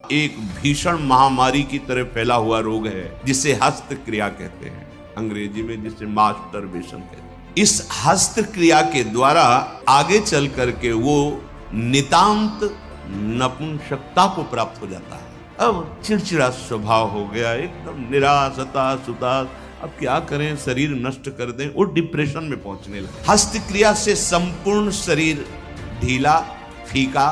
एक भीषण महामारी की तरह फैला हुआ रोग है जिसे हस्त क्रिया कहते हैं, अंग्रेजी में जिसे मास्टरबेशन कहते हैं। इस हस्त क्रिया के द्वारा आगे चल करके वो नितांत नपुंसकता को प्राप्त हो जाता है। अब चिड़चिड़ा स्वभाव हो गया, एकदम निराश हताश उदास, अब क्या करें, शरीर नष्ट कर दें, वो डिप्रेशन में पहुंचने लगे। हस्त क्रिया से संपूर्ण शरीर ढीला, फीका,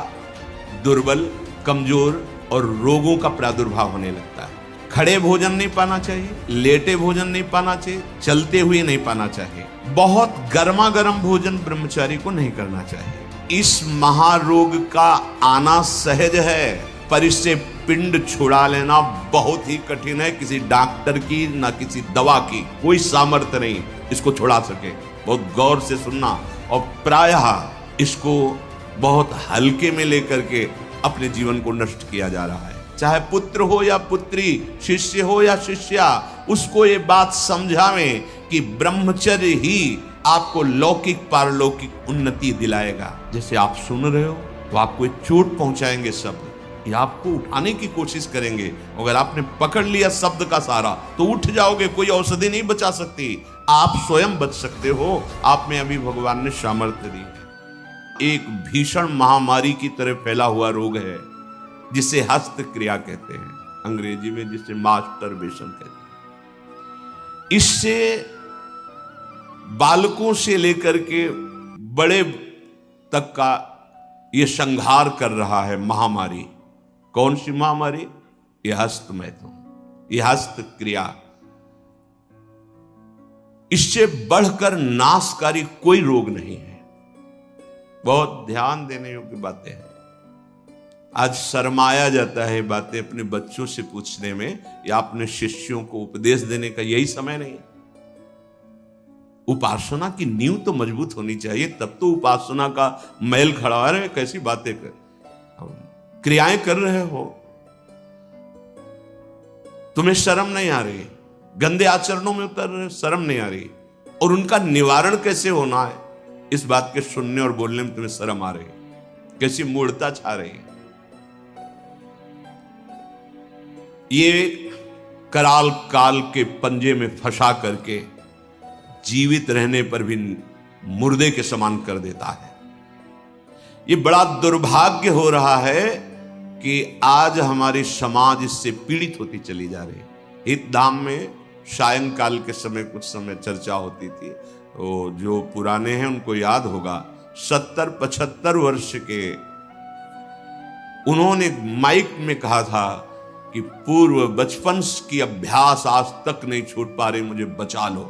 दुर्बल, कमजोर और रोगों का प्रादुर्भाव होने लगता है। खड़े भोजन नहीं पाना चाहिए, लेटे भोजन नहीं पाना चाहिए, चलते हुए नहीं पाना चाहिए, बहुत गर्मा गर्म भोजन ब्रह्मचारी को नहीं करना चाहिए। इस महारोग का आना सहज है, पर इससे पिंड छुड़ा लेना बहुत ही कठिन है। किसी डॉक्टर की ना किसी दवा की कोई सामर्थ्य नहीं इसको छुड़ा सके। बहुत गौर से सुनना, और प्रायः इसको बहुत हल्के में लेकर के अपने जीवन को नष्ट किया जा रहा है। चाहे पुत्र हो या पुत्री, शिष्य हो या शिष्या, उसको ये बात समझावें कि ब्रह्मचर्य ही आपको लौकिक पारलौकिक उन्नति दिलाएगा। जैसे आप सुन रहे हो तो आपको एक चोट पहुंचाएंगे शब्द, ये आपको उठाने की कोशिश करेंगे। अगर आपने पकड़ लिया शब्द का सहारा तो उठ जाओगे, कोई औषधि नहीं बचा सकती, आप स्वयं बच सकते हो। आप में अभी भगवान ने सामर्थ्य दी है। एक भीषण महामारी की तरह फैला हुआ रोग है जिसे हस्त क्रिया कहते हैं, अंग्रेजी में जिसे मास्टरबेशन कहते हैं। इससे बालकों से लेकर के बड़े तक का यह संहार कर रहा है महामारी। कौन सी महामारी? यह हस्त मैथुन, यह हस्त क्रिया। इससे बढ़कर नाशकारी कोई रोग नहीं है। बहुत ध्यान देने योग्य बातें हैं। आज शर्माया जाता है बातें अपने बच्चों से पूछने में, या अपने शिष्यों को उपदेश देने का यही समय नहीं है। उपासना की नींव तो मजबूत होनी चाहिए, तब तो उपासना का मैल खड़ा है। कैसी बातें कर, क्रियाएं कर रहे हो, तुम्हें शर्म नहीं आ रही, गंदे आचरणों में उतर रहे हो, शर्म नहीं आ रही, और उनका निवारण कैसे होना है इस बात के सुनने और बोलने में तुम्हें शर्म आ रही है। कैसी मूढ़ता छा रही है। ये कराल काल के पंजे में फंसा करके जीवित रहने पर भी मुर्दे के समान कर देता है। ये बड़ा दुर्भाग्य हो रहा है कि आज हमारी समाज इससे पीड़ित होती चली जा रही है। हितधाम में सायंकाल के समय कुछ समय चर्चा होती थी, तो जो पुराने हैं उनको याद होगा, 70-75 वर्ष के उन्होंने माइक में कहा था कि पूर्व बचपन की अभ्यास आज तक नहीं छूट पा रही, मुझे बचा लो।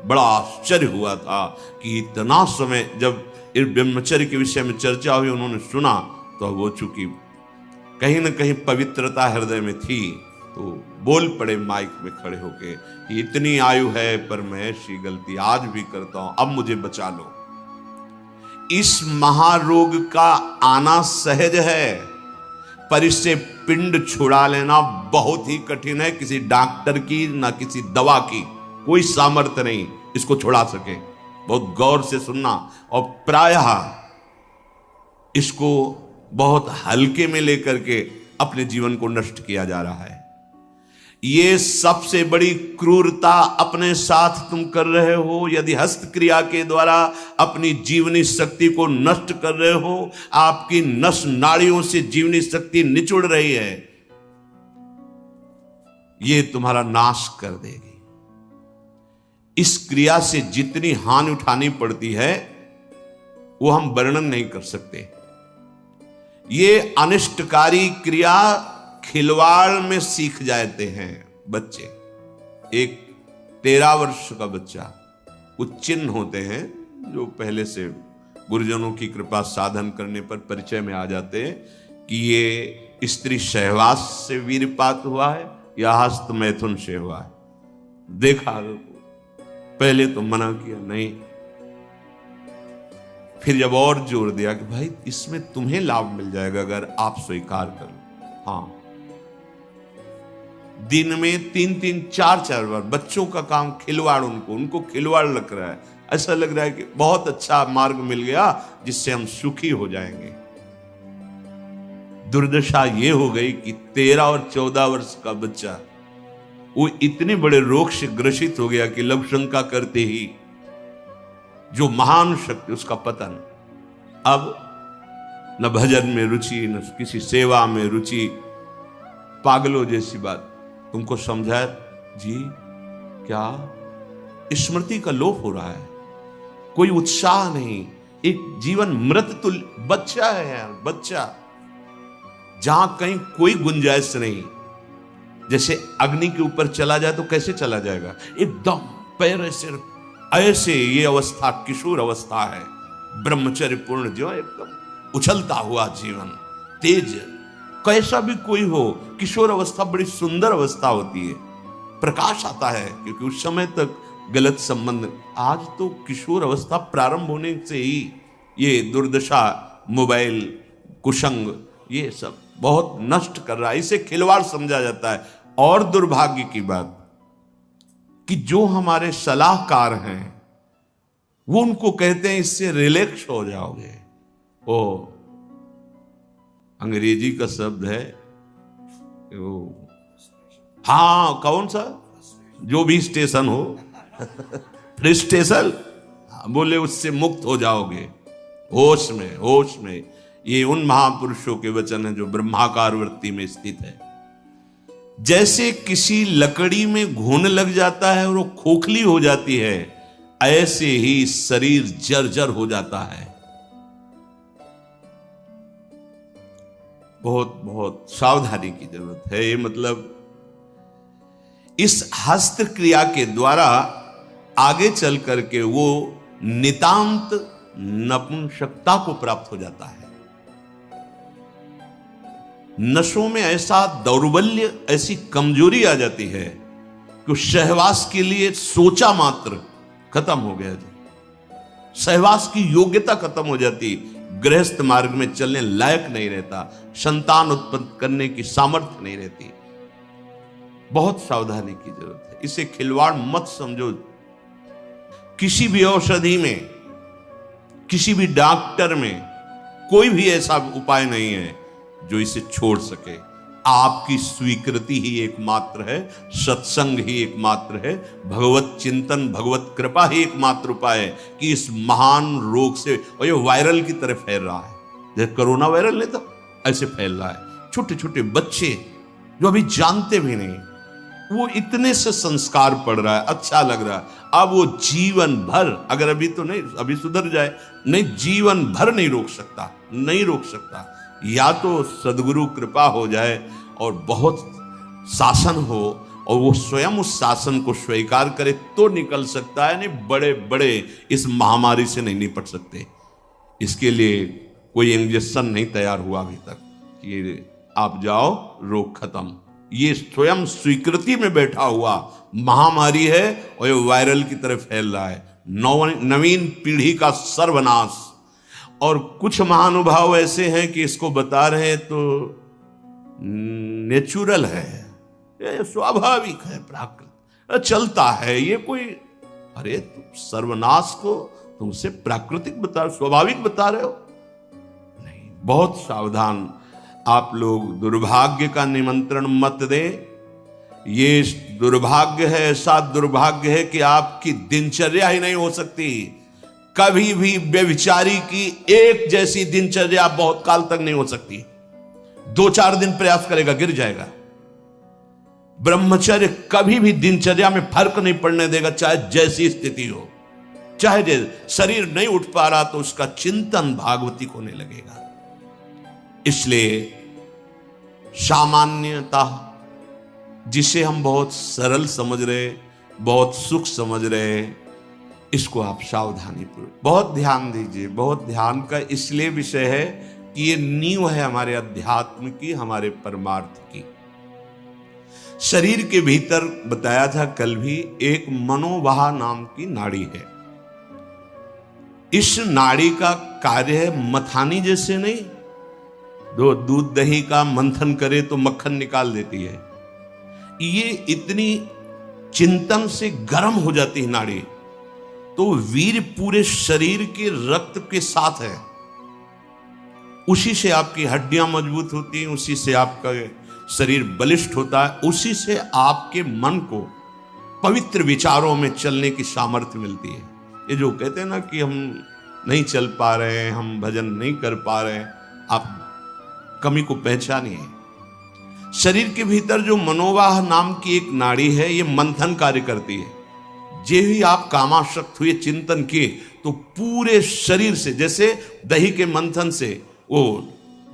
बड़ा आश्चर्य हुआ था कि इतना समय जब इस ब्रह्मचर्य के विषय में चर्चा हुई, उन्होंने सुना तो वो चूंकि कहीं ना कहीं पवित्रता हृदय में थी, तो बोल पड़े माइक में खड़े होके कि इतनी आयु है पर मैं ऐसी गलती आज भी करता हूं, अब मुझे बचा लो। इस महारोग का आना सहज है, पर इससे पिंड छुड़ा लेना बहुत ही कठिन है। किसी डॉक्टर की ना किसी दवा की कोई सामर्थ्य नहीं इसको छुड़ा सके। बहुत गौर से सुनना, और प्रायः इसको बहुत हल्के में लेकर के अपने जीवन को नष्ट किया जा रहा है। ये सबसे बड़ी क्रूरता अपने साथ तुम कर रहे हो। यदि हस्त क्रिया के द्वारा अपनी जीवनी शक्ति को नष्ट कर रहे हो, आपकी नस नाड़ियों से जीवनी शक्ति निचुड़ रही है, ये तुम्हारा नाश कर देगी। इस क्रिया से जितनी हानि उठानी पड़ती है वो हम वर्णन नहीं कर सकते। ये अनिष्टकारी क्रिया खिलवाड़ में सीख जाते हैं बच्चे। एक 13 वर्ष का बच्चा, कुछ चिन्ह होते हैं जो पहले से गुरुजनों की कृपा साधन करने पर परिचय में आ जाते हैं कि ये स्त्री सहवास से वीरपात हुआ है या हस्त मैथुन से हुआ है। देखा, पहले तो मना किया नहीं, फिर जब और जोर दिया कि भाई इसमें तुम्हें लाभ मिल जाएगा अगर आप स्वीकार करो। हाँ, दिन में 3-3, 4-4 बार बच्चों का काम खिलवाड़, उनको खिलवाड़ लग रहा है। ऐसा लग रहा है कि बहुत अच्छा मार्ग मिल गया जिससे हम सुखी हो जाएंगे। दुर्दशा ये हो गई कि 13 और 14 वर्ष का बच्चा वो इतने बड़े रोग से ग्रसित हो गया कि लघु शंका करते ही जो महान शक्ति उसका पतन। अब न भजन में रुचि, न किसी सेवा में रुचि, पागलों जैसी बात। तुमको समझाया जी क्या स्मृति का लोप हो रहा है, कोई उत्साह नहीं, एक जीवन मृत तुल्य बच्चा है यार, बच्चा, जहां कहीं कोई गुंजाइश नहीं। जैसे अग्नि के ऊपर चला जाए तो कैसे चला जाएगा, एकदम पैर ऐसे ये अवस्था किशोर अवस्था है, ब्रह्मचर्य पूर्ण जीवन, एकदम उछलता हुआ जीवन, तेज। कैसा भी कोई हो, किशोर अवस्था बड़ी सुंदर अवस्था होती है, प्रकाश आता है, क्योंकि उस समय तक गलत संबंध। आज तो किशोर अवस्था प्रारंभ होने से ही ये दुर्दशा, मोबाइल, कुसंग, ये सब बहुत नष्ट कर रहा है, इसे खिलवाड़ समझा जाता है। और दुर्भाग्य की बात कि जो हमारे सलाहकार हैं वो उनको कहते हैं इससे रिलैक्स हो जाओगे। ओ अंग्रेजी का शब्द है वो, हाँ कौन सा, जो भी स्टेशन हो फ्रस्ट्रेशन, बोले उससे मुक्त हो जाओगे, होश में, होश में। ये उन महापुरुषों के वचन हैं जो ब्रह्माकार वृत्ति में स्थित है। जैसे किसी लकड़ी में घुन लग जाता है और वो खोखली हो जाती है, ऐसे ही शरीर जर्जर हो जाता है। बहुत बहुत सावधानी की जरूरत है। ये मतलब इस हस्त क्रिया के द्वारा आगे चल करके वो नितांत नपुंसकता को प्राप्त हो जाता है। नशों में ऐसा दौर्बल्य, ऐसी कमजोरी आ जाती है कि सहवास के लिए सोचा मात्र खत्म हो गया जी, सहवास की योग्यता खत्म हो जाती, गृहस्थ मार्ग में चलने लायक नहीं रहता, संतान उत्पन्न करने की सामर्थ्य नहीं रहती। बहुत सावधानी की जरूरत है, इसे खिलवाड़ मत समझो। किसी भी औषधि में, किसी भी डॉक्टर में कोई भी ऐसा उपाय नहीं है जो इसे छोड़ सके। आपकी स्वीकृति ही एकमात्र है, सत्संग ही एकमात्र है, भगवत चिंतन, भगवत कृपा ही एकमात्र उपाय है कि इस महान रोग से, और ये वायरल की तरह फैल रहा है, जैसे कोरोना वायरल नहीं था ऐसे फैल रहा है। छोटे छोटे बच्चे जो अभी जानते भी नहीं, वो इतने से संस्कार पड़ रहा है, अच्छा लग रहा है। अब वो जीवन भर, अगर अभी तो नहीं, अभी सुधर जाए, नहीं जीवन भर नहीं रोक सकता, नहीं रोक सकता। या तो सद्गुरु कृपा हो जाए और बहुत शासन हो और वो स्वयं उस शासन को स्वीकार करे तो निकल सकता है, नहीं बड़े बड़े इस महामारी से नहीं निपट सकते। इसके लिए कोई इंजेक्शन नहीं तैयार हुआ अभी तक कि आप जाओ रोग खत्म। ये स्वयं स्वीकृति में बैठा हुआ महामारी है और ये वायरल की तरह फैल रहा है, नवीन पीढ़ी का सर्वनाश। और कुछ महानुभाव ऐसे हैं कि इसको बता रहे हैं तो नेचुरल है, ये स्वाभाविक है, प्राकृतिक चलता है, ये कोई, अरे तुम सर्वनाश को तुमसे प्राकृतिक बता, स्वाभाविक बता रहे हो, नहीं। बहुत सावधान आप लोग, दुर्भाग्य का निमंत्रण मत दें। ये दुर्भाग्य है, ऐसा दुर्भाग्य है कि आपकी दिनचर्या ही नहीं हो सकती। कभी भी व्यभिचारी की एक जैसी दिनचर्या बहुत काल तक नहीं हो सकती। 2-4 दिन प्रयास करेगा, गिर जाएगा। ब्रह्मचर्य कभी भी दिनचर्या में फर्क नहीं पड़ने देगा, चाहे जैसी स्थिति हो, चाहे जैसे शरीर नहीं उठ पा रहा तो उसका चिंतन भागवती होने लगेगा। इसलिए सामान्यता, जिसे हम बहुत सरल समझ रहे, बहुत सुख समझ रहे, इसको आप सावधानी पूर्वक बहुत ध्यान दीजिए। बहुत ध्यान का इसलिए विषय है कि ये नींव है हमारे अध्यात्म की, हमारे परमार्थ की। शरीर के भीतर बताया था कल भी, एक मनोवाह नाम की नाड़ी है। इस नाड़ी का कार्य है मथानी जैसे नहीं, दो दूध दही का मंथन करे तो मक्खन निकाल देती है, ये इतनी चिंतन से गर्म हो जाती है नाड़ी, तो वीर पूरे शरीर के रक्त के साथ है, उसी से आपकी हड्डियां मजबूत होती हैं, उसी से आपका शरीर बलिष्ठ होता है, उसी से आपके मन को पवित्र विचारों में चलने की सामर्थ्य मिलती है। ये जो कहते हैं ना कि हम नहीं चल पा रहे हैं, हम भजन नहीं कर पा रहे हैं, आप कमी को पहचानिए। शरीर के भीतर जो मनोवाह नाम की एक नाड़ी है, ये मंथन कार्य करती है। जे ही आप कामासक्त हुए, चिंतन किए, तो पूरे शरीर से, जैसे दही के मंथन से वो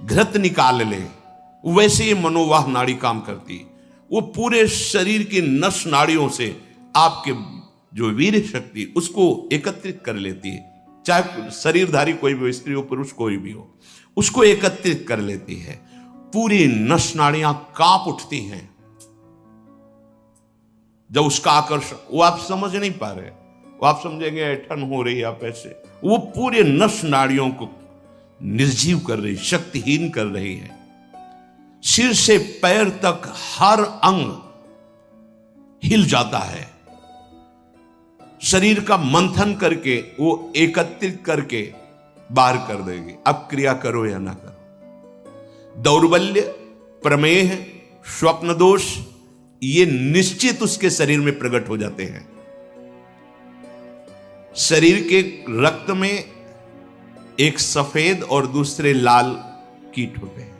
घृत निकाल ले, वैसे ये मनोवाह नाड़ी काम करती है। वो पूरे शरीर की नस नाड़ियों से आपके जो वीर शक्ति उसको एकत्रित कर लेती है, चाहे शरीरधारी कोई भी हो, स्त्री हो पुरुष कोई भी हो, उसको एकत्रित कर लेती है। पूरी नस नाड़ियां कांप उठती हैं जब उसका आकर्षण, वो आप समझ नहीं पा रहे, वो आप समझेंगे ऐठन हो रही आप ऐसे, वो पूरे नस नाड़ियों को निर्जीव कर रही, शक्तिहीन कर रही है। सिर से पैर तक हर अंग हिल जाता है। शरीर का मंथन करके वो एकत्रित करके बाहर कर देगी। अब क्रिया करो या ना करो, दौर्बल्य, प्रमेह, स्वप्न दोष, ये निश्चित उसके शरीर में प्रकट हो जाते हैं। शरीर के रक्त में एक सफेद और दूसरे लाल कीट होते हैं।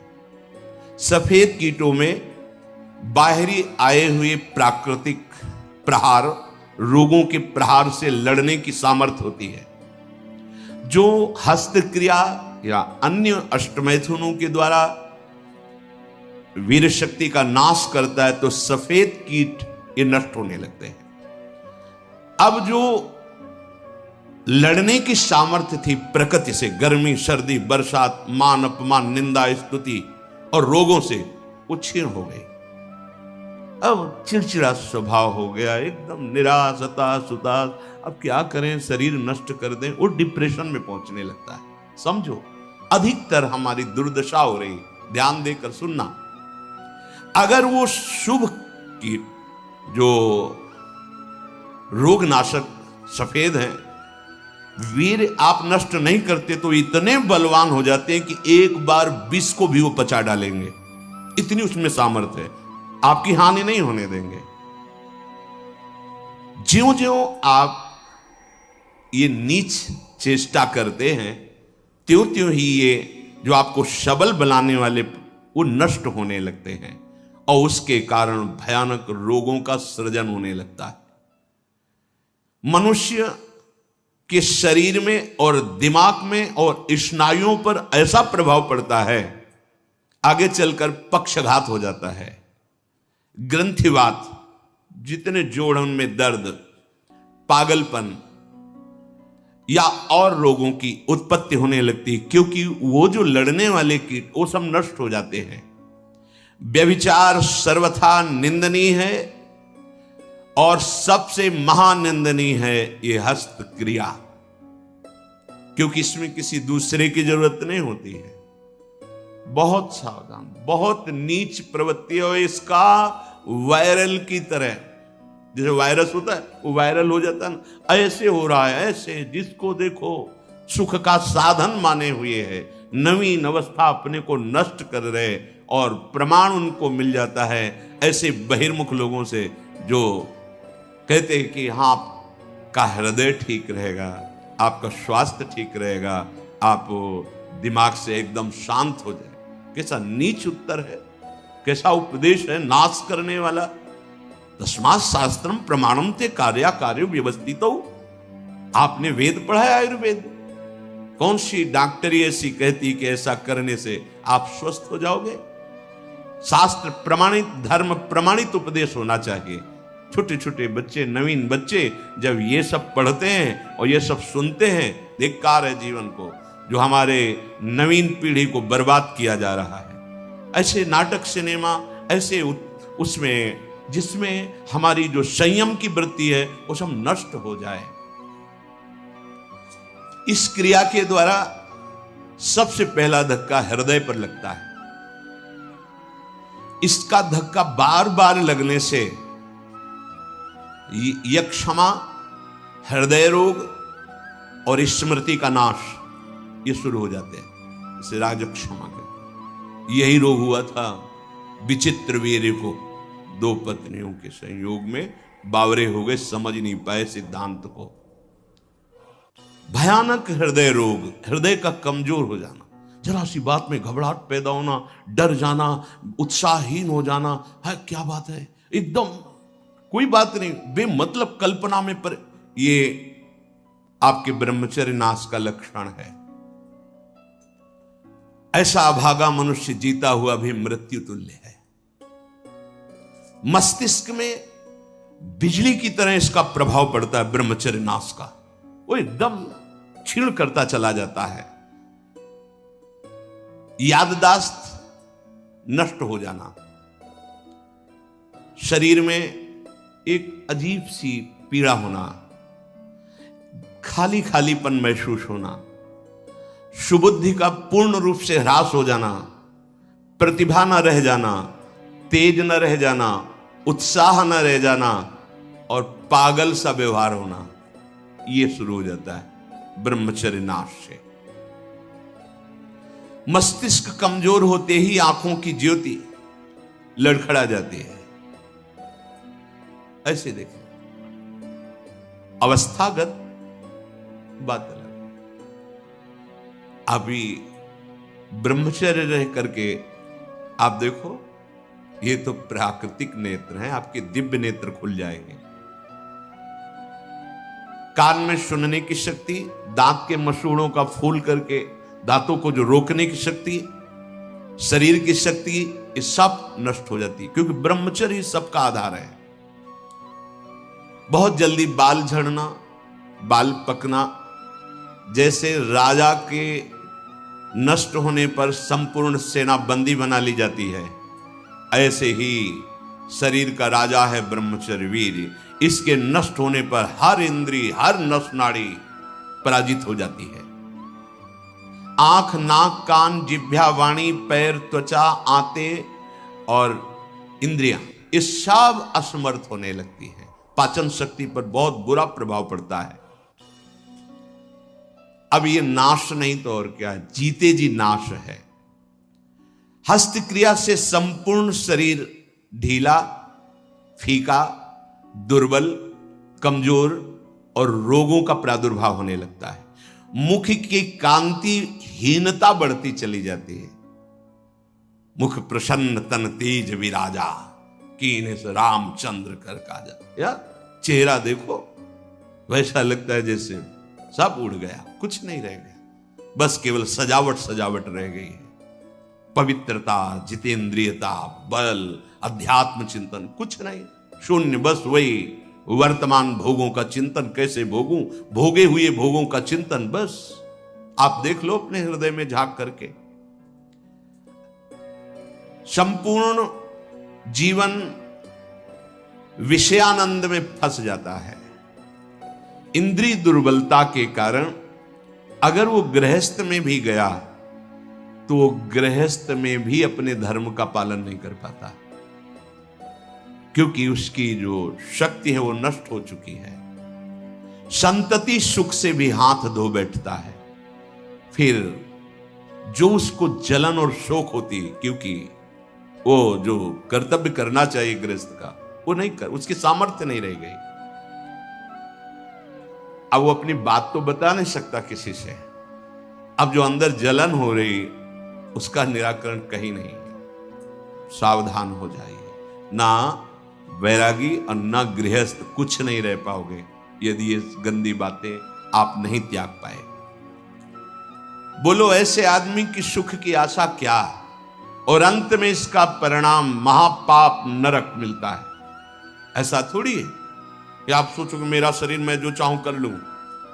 सफेद कीटों में बाहरी आए हुए प्राकृतिक प्रहार, रोगों के प्रहार से लड़ने की सामर्थ्य होती है। जो हस्तक्रिया या अन्य अष्टमैथुनों के द्वारा वीर शक्ति का नाश करता है, तो सफेद कीट ये नष्ट होने लगते हैं। अब जो लड़ने की सामर्थ्य थी प्रकृति से, गर्मी, सर्दी, बरसात, मान अपमान, निंदा, स्तुति और रोगों से, वो क्षीण हो गई। अब चिड़चिड़ा स्वभाव हो गया, एकदम निराश, हताश, उदास। अब क्या करें, शरीर नष्ट कर दें, वो डिप्रेशन में पहुंचने लगता है। समझो, अधिकतर हमारी दुर्दशा हो रही। ध्यान देकर सुनना। अगर वो शुभ की जो रोगनाशक सफेद हैं, वीर आप नष्ट नहीं करते, तो इतने बलवान हो जाते हैं कि एक बार विष को भी वो पचा डालेंगे। इतनी उसमें सामर्थ्य है, आपकी हानि नहीं होने देंगे। ज्यों ज्यों आप ये नीच चेष्टा करते हैं, त्यों त्यों ही ये जो आपको सबल बनाने वाले वो नष्ट होने लगते हैं, और उसके कारण भयानक रोगों का सृजन होने लगता है। मनुष्य के शरीर में और दिमाग में और स्नायुओं पर ऐसा प्रभाव पड़ता है, आगे चलकर पक्षघात हो जाता है, ग्रंथिवात, जितने जोड़न में दर्द, पागलपन या और रोगों की उत्पत्ति होने लगती है, क्योंकि वो जो लड़ने वाले कीट वो सब नष्ट हो जाते हैं। व्यभिचार सर्वथा निंदनीय है, और सबसे महानिंदनीय है ये हस्त क्रिया, क्योंकि इसमें किसी दूसरे की जरूरत नहीं होती है। बहुत सावधान, बहुत नीच प्रवृत्ति है इसका। वायरल की तरह, जैसे वायरस होता है वो वायरल हो जाता है ना, ऐसे हो रहा है, ऐसे जिसको देखो सुख का साधन माने हुए है, नवीन अवस्था अपने को नष्ट कर रहे, और प्रमाण उनको मिल जाता है ऐसे बहिर्मुख लोगों से जो कहते हैं कि हाँ, आपका हृदय ठीक रहेगा, आपका स्वास्थ्य ठीक रहेगा, आप दिमाग से एकदम शांत हो जाए। कैसा नीच उत्तर है, कैसा उपदेश है, नाश करने वाला। तस्मात् शास्त्रम प्रमाणम ते कार्या कार्य व्यवस्थितो। आपने वेद पढ़ा है, आयुर्वेद। कौन सी डॉक्टरी ऐसी कहती कि ऐसा करने से आप स्वस्थ हो जाओगे? शास्त्र प्रमाणित, धर्म प्रमाणित उपदेश होना चाहिए। छोटे छोटे बच्चे, नवीन बच्चे जब ये सब पढ़ते हैं और ये सब सुनते हैं, धिक्कार है जीवन को, जो हमारे नवीन पीढ़ी को बर्बाद किया जा रहा है। ऐसे नाटक, सिनेमा, ऐसे उसमें जिसमें हमारी जो संयम की वृत्ति है वो सब नष्ट हो जाए। इस क्रिया के द्वारा सबसे पहला धक्का हृदय पर लगता है। इसका धक्का बार बार लगने से यक्षमा, हृदय रोग और स्मृति का नाश ये शुरू हो जाते हैं। इसे राजक्षमा कहते। यही रोग हुआ था विचित्र वीर को। दो पत्नियों के संयोग में बावरे हो गए, समझ नहीं पाए सिद्धांत को। भयानक हृदय रोग, हृदय का कमजोर हो जाना, जरा सी बात में घबराहट पैदा होना, डर जाना, उत्साहहीन हो जाना। है क्या बात है, एकदम कोई बात नहीं, बेमतलब कल्पना में पर, ये आपके ब्रह्मचर्य नाश का लक्षण है। ऐसा अभागा मनुष्य जीता हुआ भी मृत्यु तुल्य है। मस्तिष्क में बिजली की तरह इसका प्रभाव पड़ता है ब्रह्मचर्य नाश का, वो एकदम क्षीण करता चला जाता है। याददाश्त नष्ट हो जाना, शरीर में एक अजीब सी पीड़ा होना, खाली खालीपन महसूस होना, सुबुद्धि का पूर्ण रूप से ह्रास हो जाना, प्रतिभा न रह जाना, तेज न रह जाना, उत्साह न रह जाना और पागल सा व्यवहार होना, यह शुरू हो जाता है ब्रह्मचर्य नाश से। मस्तिष्क कमजोर होते ही आंखों की ज्योति लड़खड़ा जाती है। ऐसे देखें, अवस्थागत बात अलग। अभी ब्रह्मचर्य रह करके आप देखो, ये तो प्राकृतिक नेत्र हैं, आपके दिव्य नेत्र खुल जाएंगे। कान में सुनने की शक्ति, दांत के मसूड़ों का फूल करके दांतों को जो रोकने की शक्ति, शरीर की शक्ति, ये सब नष्ट हो जाती है, क्योंकि ब्रह्मचर्य सबका आधार है। बहुत जल्दी बाल झड़ना, बाल पकना, जैसे राजा के नष्ट होने पर संपूर्ण सेना बंदी बना ली जाती है, ऐसे ही शरीर का राजा है ब्रह्मचर्य वीर। इसके नष्ट होने पर हर इंद्रिय, हर नस नाड़ी पराजित हो जाती है। आंख, नाक, कान, जिह्वा, वाणी, पैर, त्वचा, आंतें और इंद्रियां, ये सब असमर्थ होने लगती है। पाचन शक्ति पर बहुत बुरा प्रभाव पड़ता है। अब ये नाश नहीं तो और क्या है, जीते जी नाश है। हस्त क्रिया से संपूर्ण शरीर ढीला, फीका, दुर्बल, कमजोर और रोगों का प्रादुर्भाव होने लगता है। मुख की कांति हीनता बढ़ती चली जाती है। मुख प्रसन्न तन तेज विराजा, कीने से रामचंद्र कर काजा। यार चेहरा देखो, वैसा लगता है जैसे सब उड़ गया, कुछ नहीं रह गया, बस केवल सजावट सजावट रह गई है। पवित्रता, जितेंद्रियता, बल, अध्यात्म चिंतन कुछ नहीं, शून्य। बस वही वर्तमान भोगों का चिंतन, कैसे भोगूं, भोगे हुए भोगों का चिंतन। बस आप देख लो अपने हृदय में झांक करके। संपूर्ण जीवन विषयानंद में फंस जाता है। इंद्रिय दुर्बलता के कारण अगर वो गृहस्थ में भी गया तो वो गृहस्थ में भी अपने धर्म का पालन नहीं कर पाता, क्योंकि उसकी जो शक्ति है वो नष्ट हो चुकी है। संतति सुख से भी हाथ धो बैठता है। फिर जो उसको जलन और शोक होती है, क्योंकि वो जो कर्तव्य करना चाहिए गृहस्थ का वो नहीं कर, उसकी सामर्थ्य नहीं रह गई। अब वो अपनी बात तो बता नहीं सकता किसी से। अब जो अंदर जलन हो रही उसका निराकरण कहीं नहीं है। सावधान हो जाइए। ना वैरागी और ना गृहस्थ कुछ नहीं रह पाओगे यदि ये गंदी बातें आप नहीं त्याग पाए। बोलो ऐसे आदमी की सुख की आशा क्या, और अंत में इसका परिणाम महापाप नरक मिलता है। ऐसा थोड़ी है कि आप सोचो कि मेरा शरीर मैं जो चाहूं कर लूं।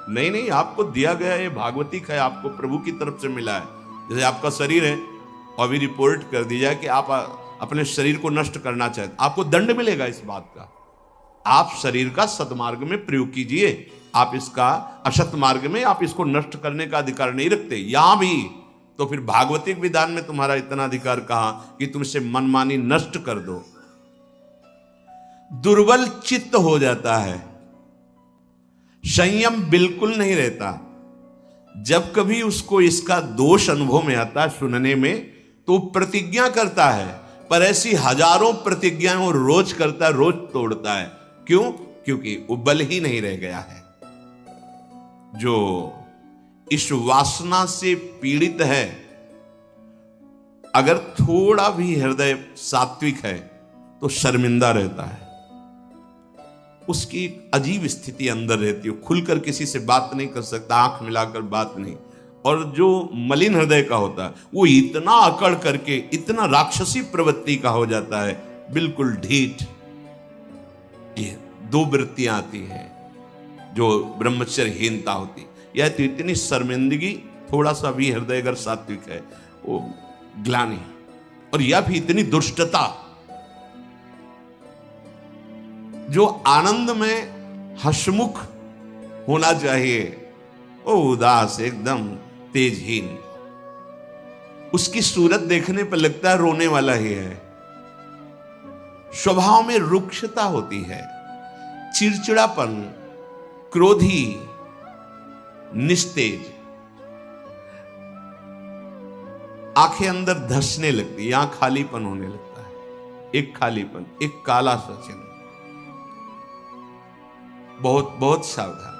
नहीं नहीं, आपको दिया गया ये भागवतिक है, आपको प्रभु की तरफ से मिला है। जैसे आपका शरीर है और अभी रिपोर्ट कर दी जाए कि आप अपने शरीर को नष्ट करना चाहते, आपको दंड मिलेगा इस बात का। आप शरीर का सद्मार्ग में प्रयोग कीजिए, आप इसका असत मार्ग में आप इसको नष्ट करने का अधिकार नहीं रखते। यहां भी तो फिर भागवतिक विधान में तुम्हारा इतना अधिकार कहां कि तुम इसे मनमानी नष्ट कर दो। दुर्बल चित्त हो जाता है, संयम बिल्कुल नहीं रहता, जब कभी उसको इसका दोष अनुभव में आता है सुनने में, तो प्रतिज्ञा करता है, पर ऐसी हजारों प्रतिज्ञाएं वो रोज करता है, रोज तोड़ता है। क्यों? क्योंकि वो बल ही नहीं रह गया है। जो इस वासना से पीड़ित है, अगर थोड़ा भी हृदय सात्विक है तो शर्मिंदा रहता है, उसकी एक अजीब स्थिति अंदर रहती है, खुलकर किसी से बात नहीं कर सकता, आंख मिलाकर बात नहीं। और जो मलिन हृदय का होता है वो इतना अकड़ करके इतना राक्षसी प्रवृत्ति का हो जाता है, बिल्कुल ढीठ। ये दो वृत्तियां आती हैं जो ब्रह्मचर्यहीनता होती, यह तो इतनी शर्मिंदगी, थोड़ा सा भी हृदय अगर सात्विक है वो ग्लानि, और यह भी इतनी दुष्टता। जो आनंद में हंसमुख होना चाहिए वो उदास, एकदम तेजहीन। उसकी सूरत देखने पर लगता है रोने वाला ही है। स्वभाव में रुक्षता होती है, चिड़चिड़ापन, क्रोधी, निस्तेज, आंखें अंदर धंसने लगती, यहां खालीपन होने लगता है, एक खालीपन, एक काला सा चिन्ह। बहुत बहुत सावधान।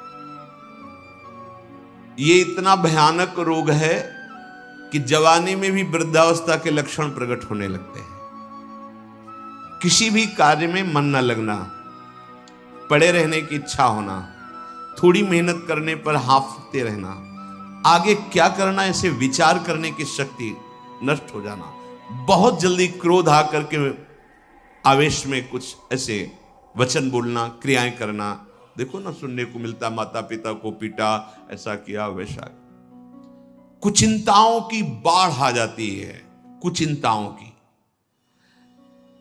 ये इतना भयानक रोग है कि जवानी में भी वृद्धावस्था के लक्षण प्रकट होने लगते हैं। किसी भी कार्य में मन न लगना, पड़े रहने की इच्छा होना, थोड़ी मेहनत करने पर हांफते रहना, आगे क्या करना ऐसे विचार करने की शक्ति नष्ट हो जाना, बहुत जल्दी क्रोध आकर के आवेश में कुछ ऐसे वचन बोलना, क्रियाएं करना। देखो ना, सुनने को मिलता, माता पिता को पीटा, ऐसा किया, वैसा। कुचिंताओं की बाढ़ आ जाती है, कुचिंताओं की।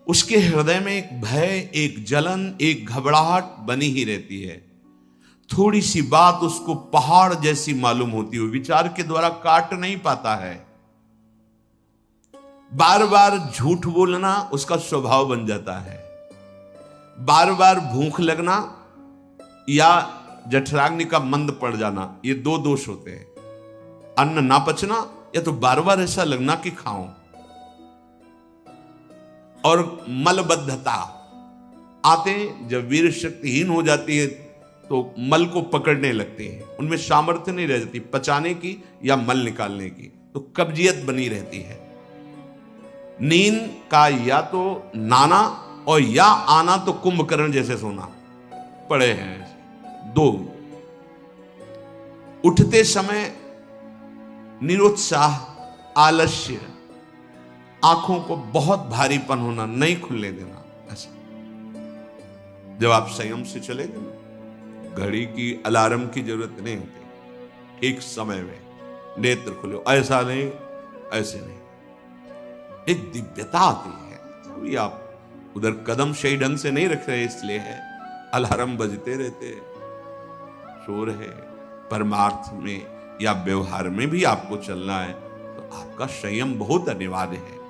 उसके हृदय में एक भय, एक जलन, एक घबराहट बनी ही रहती है। थोड़ी सी बात उसको पहाड़ जैसी मालूम होती है, विचार के द्वारा काट नहीं पाता है। बार बार झूठ बोलना उसका स्वभाव बन जाता है। बार बार भूख लगना या जठराग्नि का मंद पड़ जाना, ये दो दोष होते हैं। अन्न ना पचना या तो बार बार ऐसा लगना कि खाऊं, और मलबद्धता आते जब वीर शक्तिहीन हो जाती है तो मल को पकड़ने लगते हैं, उनमें सामर्थ्य नहीं रह जाती पचाने की या मल निकालने की, तो कब्जियत बनी रहती है। नींद का या तो नाना और या आना तो कुंभकर्ण जैसे सोना पड़े हैं। दो, उठते समय निरुत्साह, आलस्य, आंखों को बहुत भारीपन होना, नहीं खुलने देना। ऐसा जब आप संयम से चलेंगे ना, घड़ी की अलार्म की जरूरत नहीं होती, ठीक समय में नेत्र खुले, ऐसा नहीं ऐसे नहीं, एक दिव्यता आती है। अभी आप उधर कदम सही ढंग से नहीं रख रहे, इसलिए है अलार्म बजते रहते, शोर है। परमार्थ में या व्यवहार में भी आपको चलना है तो आपका संयम बहुत अनिवार्य है।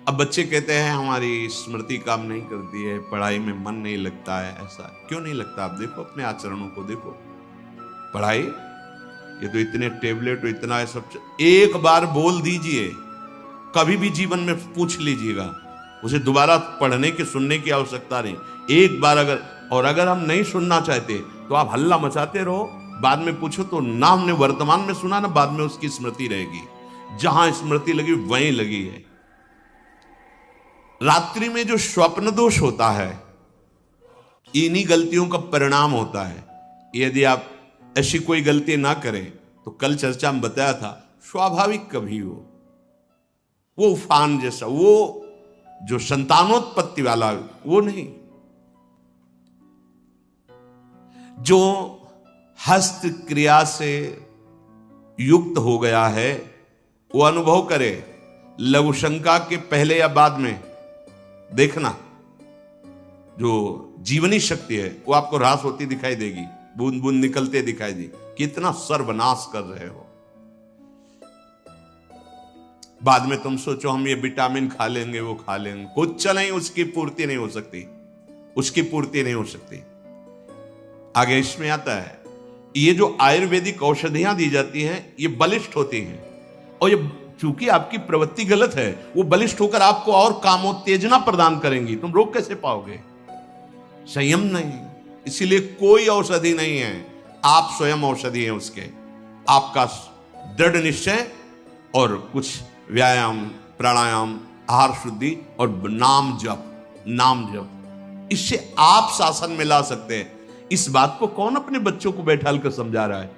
अब बच्चे कहते हैं हमारी स्मृति काम नहीं करती है, पढ़ाई में मन नहीं लगता है। ऐसा क्यों नहीं लगता? आप देखो अपने आचरणों को, देखो पढ़ाई, ये तो इतने टेबलेट, इतना सब, एक बार बोल दीजिए, कभी भी जीवन में पूछ लीजिएगा, उसे दोबारा पढ़ने की सुनने की आवश्यकता नहीं। एक बार अगर हम नहीं सुनना चाहते तो आप हल्ला मचाते रहो, बाद में पूछो तो ना हमने वर्तमान में सुना ना, बाद में उसकी स्मृति रहेगी। जहां स्मृति लगी वहीं लगी है। रात्रि में जो स्वप्न दोष होता है, इन्हीं गलतियों का परिणाम होता है। यदि आप ऐसी कोई गलती ना करें तो कल चर्चा में बताया था, स्वाभाविक कभी हो, वो उफान जैसा, वो जो संतानोत्पत्ति वाला, वो नहीं। जो हस्त क्रिया से युक्त हो गया है वो अनुभव करे, लघु शंका के पहले या बाद में देखना, जो जीवनी शक्ति है वो आपको ह्रास होती दिखाई देगी, बूंद बूंद निकलते दिखाई देगी, कितना सर्वनाश कर रहे हो। बाद में तुम सोचो हम ये विटामिन खा लेंगे, वो खा लेंगे, कुछ नहीं, उसकी पूर्ति नहीं हो सकती, उसकी पूर्ति नहीं हो सकती। आगे इसमें आता है, ये जो आयुर्वेदिक औषधियां दी जाती हैं ये बलिष्ठ होती हैं, और ये चूंकि आपकी प्रवृत्ति गलत है, वो बलिष्ठ होकर आपको और कामोत्तेजना प्रदान करेंगी। तुम रोक कैसे पाओगे? संयम नहीं। इसीलिए कोई औषधि नहीं है, आप स्वयं औषधि हैं उसके। आपका दृढ़ निश्चय और कुछ व्यायाम, प्राणायाम, आहार शुद्धि और नाम जप, इससे आप शासन में ला सकते हैं। इस बात को कौन अपने बच्चों को बैठाल कर समझा रहा है?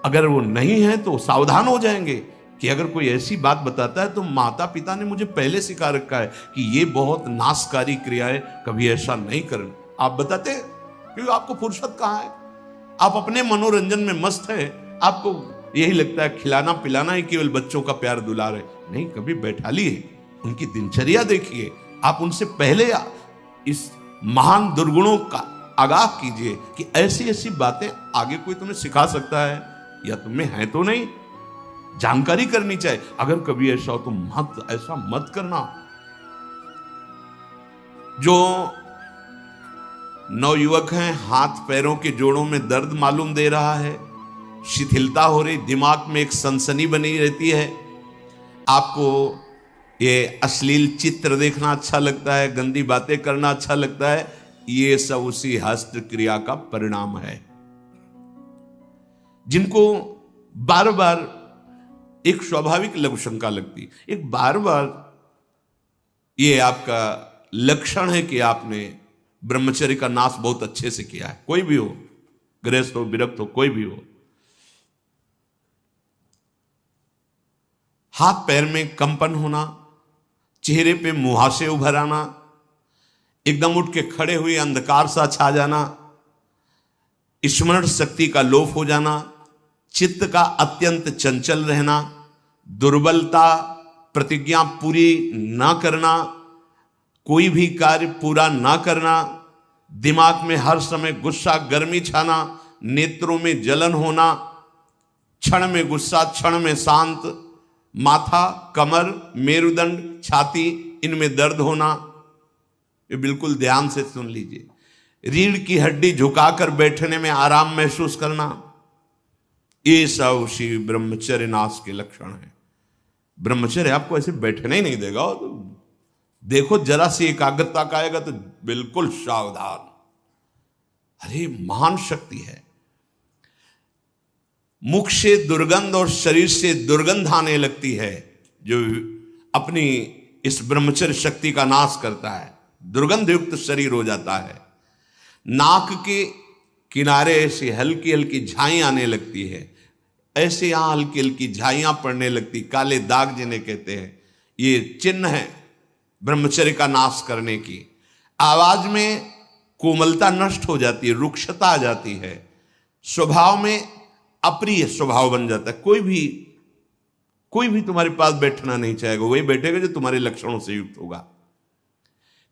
अगर वो नहीं है तो सावधान हो जाएंगे कि अगर कोई ऐसी बात बताता है तो माता पिता ने मुझे पहले सिखा रखा है कि ये बहुत नाशकारी क्रिया है, कभी ऐसा नहीं करना। आप बताते हैं क्योंकि आपको फुर्सत कहाँ है, आप अपने मनोरंजन में मस्त हैं। आपको यही लगता है खिलाना पिलाना ही केवल बच्चों का प्यार दुलार है। नहीं, कभी बैठा लिए, उनकी दिनचर्या देखिए, आप उनसे पहले इस महान दुर्गुणों का आगाह कीजिए कि ऐसी ऐसी बातें आगे कोई तुम्हें सिखा सकता है या तुम्हें है तो नहीं, जानकारी करनी चाहिए। अगर कभी ऐसा हो तो मत, ऐसा मत करना। जो नवयुवक हैं, हाथ पैरों के जोड़ों में दर्द मालूम दे रहा है, शिथिलता हो रही, दिमाग में एक सनसनी बनी रहती है, आपको ये अश्लील चित्र देखना अच्छा लगता है, गंदी बातें करना अच्छा लगता है, ये सब उसी हस्त क्रिया का परिणाम है। जिनको बार बार एक स्वाभाविक लघु शंका लगती, एक बार बार ये आपका लक्षण है कि आपने ब्रह्मचर्य का नाश बहुत अच्छे से किया है। कोई भी हो, गृहस्थ हो, विरक्त हो, कोई भी हो, हाथ पैर में कंपन होना, चेहरे पे मुहासे उभर आना, एकदम उठ के खड़े हुए अंधकार सा छा जाना, स्मरण शक्ति का लोप हो जाना, चित्त का अत्यंत चंचल रहना, दुर्बलता, प्रतिज्ञा पूरी ना करना, कोई भी कार्य पूरा ना करना, दिमाग में हर समय गुस्सा गर्मी छाना, नेत्रों में जलन होना, क्षण में गुस्सा क्षण में शांत, माथा, कमर, मेरुदंड, छाती, इनमें दर्द होना। ये बिल्कुल ध्यान से सुन लीजिए। रीढ़ की हड्डी झुकाकर बैठने में आराम महसूस करना, ये सब उसी ब्रह्मचर्य नाश के लक्षण है। ब्रह्मचर्य आपको ऐसे बैठने ही नहीं देगा। तो देखो जरा सी एकाग्रता का आएगा तो बिल्कुल सावधान। अरे महान शक्ति है। मुख से दुर्गंध और शरीर से दुर्गंध आने लगती है जो अपनी इस ब्रह्मचर्य शक्ति का नाश करता है। दुर्गंध युक्त शरीर हो जाता है। नाक के किनारे ऐसी हल्की हल्की झाई आने लगती है, ऐसे यहां हल्की हल्की झाइयां पड़ने लगती, काले दाग जिन्हें कहते हैं, ये चिन्ह है ब्रह्मचर्य का नाश करने की। आवाज में कोमलता नष्ट हो जाती है, रुक्षता आ जाती है, स्वभाव में अप्रिय स्वभाव बन जाता है। कोई भी तुम्हारे पास बैठना नहीं चाहेगा, वही बैठेगा जो तुम्हारे लक्षणों से युक्त होगा।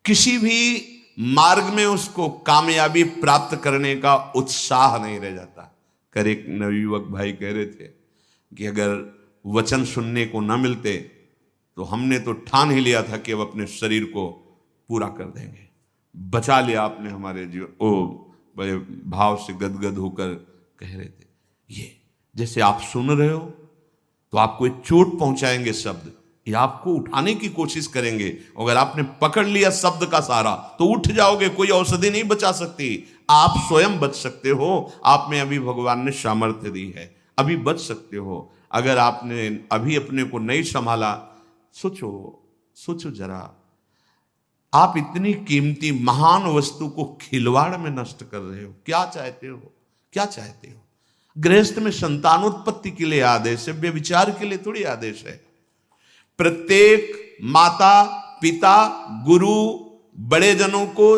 किसी भी मार्ग में उसको कामयाबी प्राप्त करने का उत्साह नहीं रह जाता। कर एक नवयुवक भाई कह रहे थे कि अगर वचन सुनने को न मिलते तो हमने तो ठान ही लिया था कि अब अपने शरीर को पूरा कर देंगे। बचा लिया आपने हमारे जीवन। ओ बड़े भाव से गदगद होकर कह रहे थे, ये जैसे आप सुन रहे हो तो आपको एक चोट पहुंचाएंगे शब्द, ये आपको उठाने की कोशिश करेंगे। अगर आपने पकड़ लिया शब्द का सहारा तो उठ जाओगे, कोई औषधि नहीं बचा सकती। आप स्वयं बच सकते हो, आप में अभी भगवान ने सामर्थ्य दी है, अभी बच सकते हो। अगर आपने अभी अपने को नहीं संभाला, सोचो जरा, आप इतनी कीमती महान वस्तु को खिलवाड़ में नष्ट कर रहे हो। क्या चाहते हो? गृहस्थ में संतानोत्पत्ति के लिए आदेश है, व्यभिचार के लिए थोड़ी आदेश है। प्रत्येक माता पिता गुरु बड़े जनों को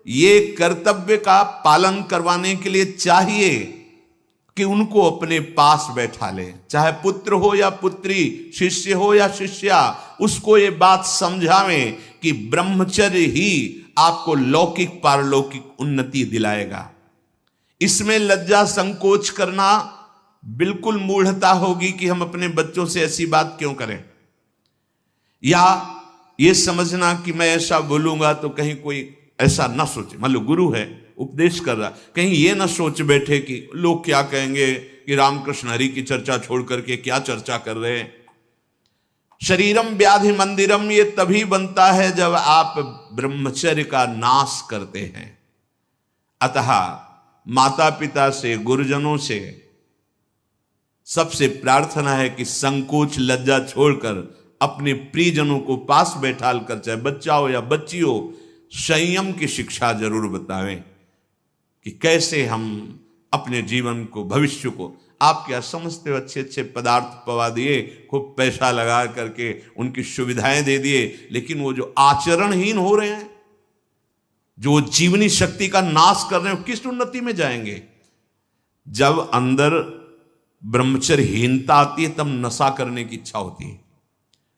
ये कर्तव्य का पालन करवाने के लिए चाहिए कि उनको अपने पास बैठा ले, चाहे पुत्र हो या पुत्री, शिष्य हो या शिष्या, उसको ये बात समझावें कि ब्रह्मचर्य ही आपको लौकिक पारलौकिक उन्नति दिलाएगा। इसमें लज्जा संकोच करना बिल्कुल मूढ़ता होगी कि हम अपने बच्चों से ऐसी बात क्यों करें, या ये समझना कि मैं ऐसा बोलूंगा तो कहीं कोई ऐसा ना सोचे। मान लो गुरु है, उपदेश कर रहा, कहीं ये ना सोच बैठे कि लोग क्या कहेंगे कि रामकृष्ण हरि की चर्चा छोड़ करके क्या चर्चा कर रहे हैं। शरीरम व्याधि मंदिरम ये तभी बनता है जब आप ब्रह्मचर्य का नाश करते हैं। अतः माता पिता से, गुरुजनों से सबसे प्रार्थना है कि संकोच लज्जा छोड़कर अपने प्रियजनों को पास बैठाल कर, चाहे बच्चा हो या बच्ची हो, संयम की शिक्षा जरूर बतावें कि कैसे हम अपने जीवन को, भविष्य को, आप क्या समझते हो, अच्छे अच्छे पदार्थ पवा दिए, खूब पैसा लगा करके उनकी सुविधाएं दे दिए, लेकिन वो जो आचरणहीन हो रहे हैं, जो जीवनी शक्ति का नाश कर रहे हैं, किस उन्नति में जाएंगे। जब अंदर ब्रह्मचर्यहीनता आती है तब नशा करने की इच्छा होती है,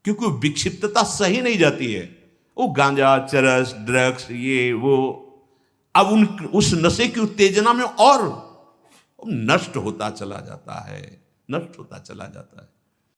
क्योंकि विक्षिप्तता सही नहीं जाती है। वो गांजा, चरस, ड्रग्स, ये वो, अब उस नशे की उत्तेजना में और नष्ट होता चला जाता है, नष्ट होता चला जाता है।